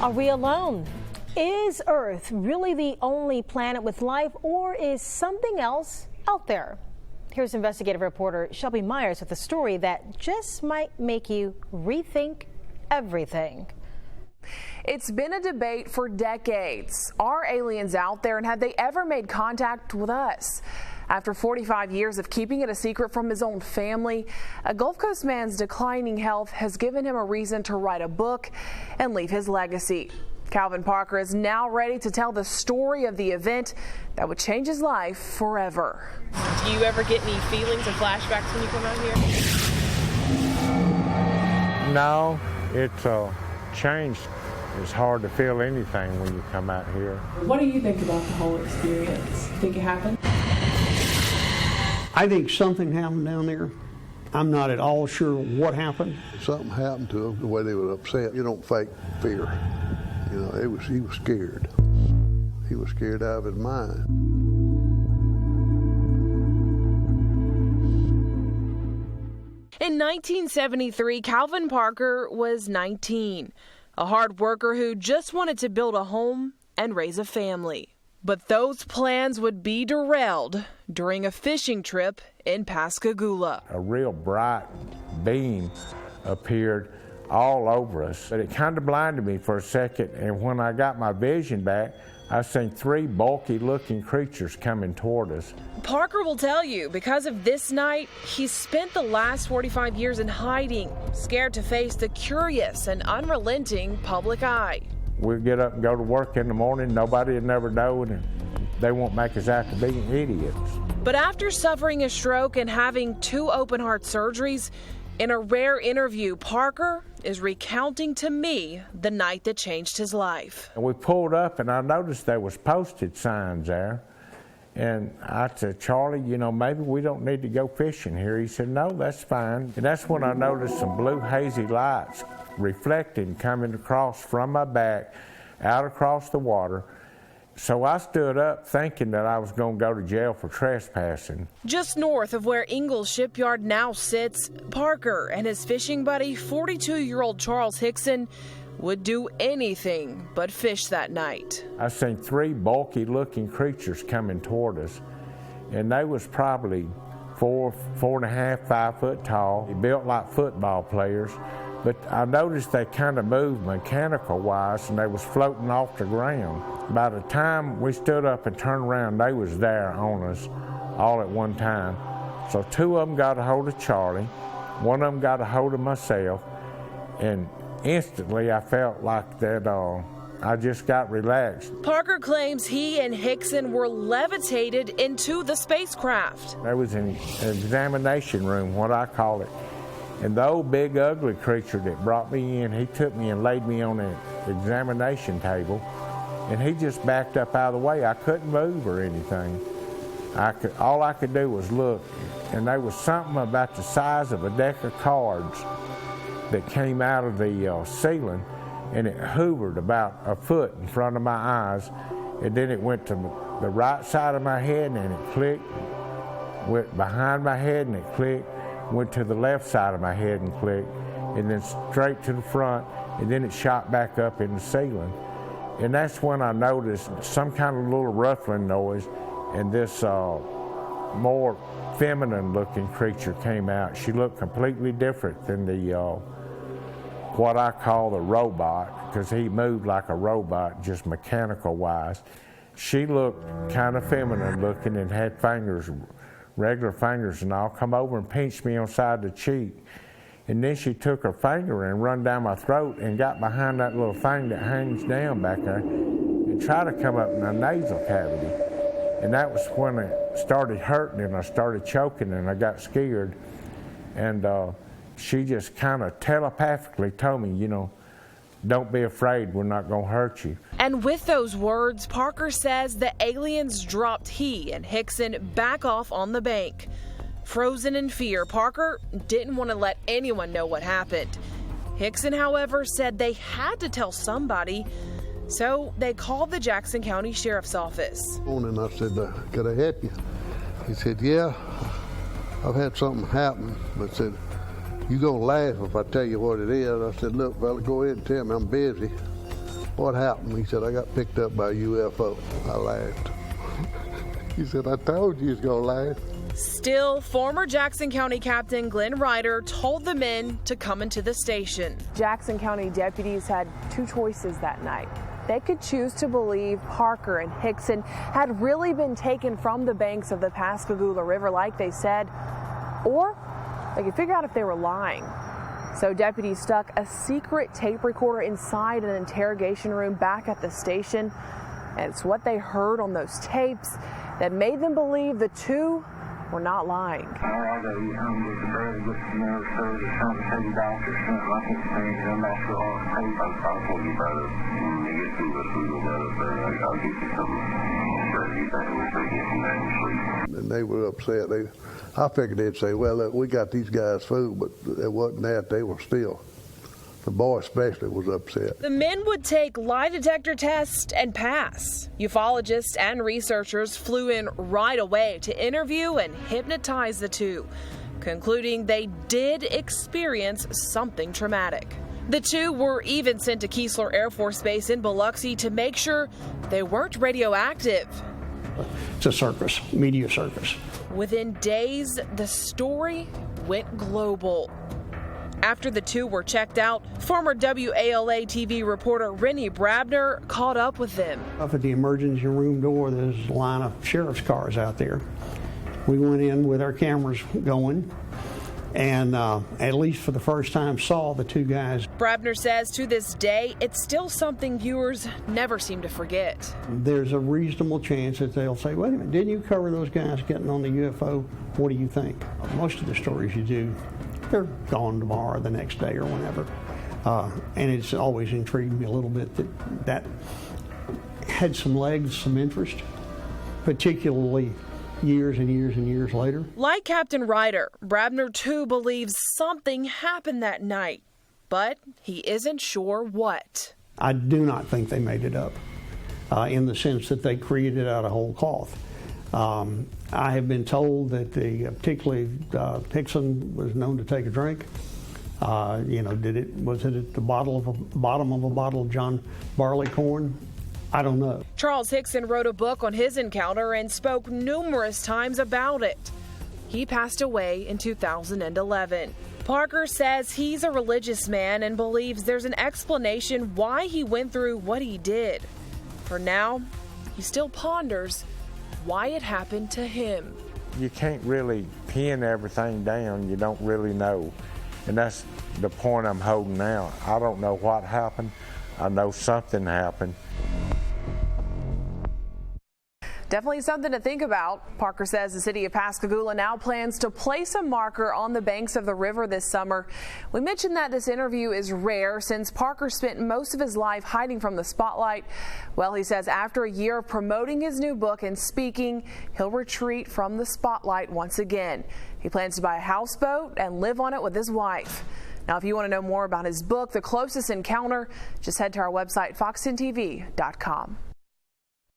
Are we alone? Is Earth really the only planet with life, or is something else out there? Here's investigative reporter Shelby Myers with a story that just might make you rethink everything. It's been a debate for decades. Are aliens out there, and have they ever made contact with us? After 45 years of keeping it a secret from his own family, a Gulf Coast man's declining health has given him a reason to write a book and leave his legacy. Calvin Parker is now ready to tell the story of the event that would change his life forever. Do you ever get any feelings or flashbacks when you come out here? No, it's changed. It's hard to feel anything when you come out here. What do you think about the whole experience? Think it happened? I think something happened down there. I'm not at all sure what happened. Something happened to him, the way they were upset. You don't fake fear. You know, he was scared. He was scared out of his mind. In 1973, Calvin Parker was 19, a hard worker who just wanted to build a home and raise a family. But those plans would be derailed during a fishing trip in Pascagoula. A real bright beam appeared all over us, but it kind of blinded me for a second, and when I got my vision back, I seen three bulky looking creatures coming toward us. Parker will tell you, because of this night, he's spent the last 45 years in hiding, scared to face the curious and unrelenting public eye. We'll get up and go to work in the morning, nobody would never know, and they won't make us out to be idiots. But after suffering a stroke and having 2 open heart surgeries, in a rare interview, Parker is recounting to me the night that changed his life. And we pulled up, and I noticed there was posted signs there. And I said, Charlie, you know, maybe we don't need to go fishing here. He said, no, that's fine. And that's when I noticed some blue hazy lights reflecting coming across from my back, out across the water. So I stood up thinking that I was going to go to jail for trespassing. Just north of where Ingalls Shipyard now sits, Parker and his fishing buddy, 42-year-old Charles Hickson, would do anything but fish that night. I seen 3 bulky looking creatures coming toward us, and they was probably 4.5, 5 foot tall. They built like football players, but I noticed they kind of moved mechanical wise, and they was floating off the ground. By the time we stood up and turned around, they was there on us all at one time. So 2 of them got a hold of Charlie, 1 of them got a hold of myself, and instantly I felt like that I just got relaxed. Parker claims he and Hickson were levitated into the spacecraft. There was an examination room, what I call it, and the old big ugly creature that brought me in, he took me and laid me on an examination table, and he just backed up out of the way. I couldn't move or anything. All I could do was look, and there was something about the size of a deck of cards that came out of the ceiling, and it hovered about a foot in front of my eyes, and then it went to the right side of my head and it clicked, went behind my head and it clicked, went to the left side of my head and clicked, and then straight to the front, and then it shot back up in the ceiling. And that's when I noticed some kind of little ruffling noise, and this more feminine looking creature came out. She looked completely different than the what I call the robot, because he moved like a robot, just mechanical wise. She looked kind of feminine looking and had fingers, regular fingers and all, come over and pinched me on the side of the cheek. And then she took her finger and run down my throat and got behind that little thing that hangs down back there and tried to come up in my nasal cavity. And that was when it started hurting and I started choking and I got scared. And she just kind of telepathically told me, you know, don't be afraid, we're not going to hurt you. And with those words, Parker says the aliens dropped he and Hickson back off on the bank. Frozen in fear, Parker didn't want to let anyone know what happened. Hickson, however, said they had to tell somebody, so they called the Jackson County Sheriff's Office. And I said, could I help you? He said, yeah, I've had something happen, but said, you gonna laugh if I tell you what it is. I said, look, fella, go ahead and tell me, I'm busy. What happened? He said, I got picked up by a UFO. I laughed. He said, I told you he was going to laugh. Still, former Jackson County Captain Glenn Ryder told the men to come into the station. Jackson County deputies had two choices that night. They could choose to believe Parker and Hickson had really been taken from the banks of the Pascagoula River like they said, or they could figure out if they were lying. So deputies stuck a secret tape recorder inside an interrogation room back at the station, and it's what they heard on those tapes that made them believe the two were not lying. And they were upset. I figured they'd say, well, look, we got these guys fooled, but it wasn't that. They were still. The boy especially was upset. The men would take lie detector tests and pass. Ufologists and researchers flew in right away to interview and hypnotize the two, concluding they did experience something traumatic. The two were even sent to Keesler Air Force Base in Biloxi to make sure they weren't radioactive. It's a circus, media circus. Within days, the story went global. After the two were checked out, former WALA TV reporter Rennie Brabner caught up with them. Up at the emergency room door, there's a line of sheriff's cars out there. We went in with our cameras going and at least for the first time saw the two guys. Brabner says to this day, it's still something viewers never seem to forget. There's a reasonable chance that they'll say, wait a minute, didn't you cover those guys getting on the UFO? What do you think? Most of the stories you do, they're gone tomorrow or the next day or whenever. And it's always intrigued me a little bit that had some legs, some interest, particularly years and years and years later. Like Captain Ryder, Brabner too believes something happened that night, but he isn't sure what. I do not think they made it up in the sense that they created it out of whole cloth. I have been told that particularly Hickson was known to take a drink. Was it at the bottom of a bottle of John Barleycorn? I don't know. Charles Hickson wrote a book on his encounter and spoke numerous times about it. He passed away in 2011. Parker says he's a religious man and believes there's an explanation why he went through what he did. For now, he still ponders why it happened to him. You can't really pin everything down. You don't really know. And that's the point I'm holding now. I don't know what happened. I know something happened. Definitely something to think about. Parker says the city of Pascagoula now plans to place a marker on the banks of the river this summer. We mentioned that this interview is rare since Parker spent most of his life hiding from the spotlight. Well, he says after a year of promoting his new book and speaking, he'll retreat from the spotlight once again. He plans to buy a houseboat and live on it with his wife. Now, if you want to know more about his book, The Closest Encounter, just head to our website, fox10tv.com.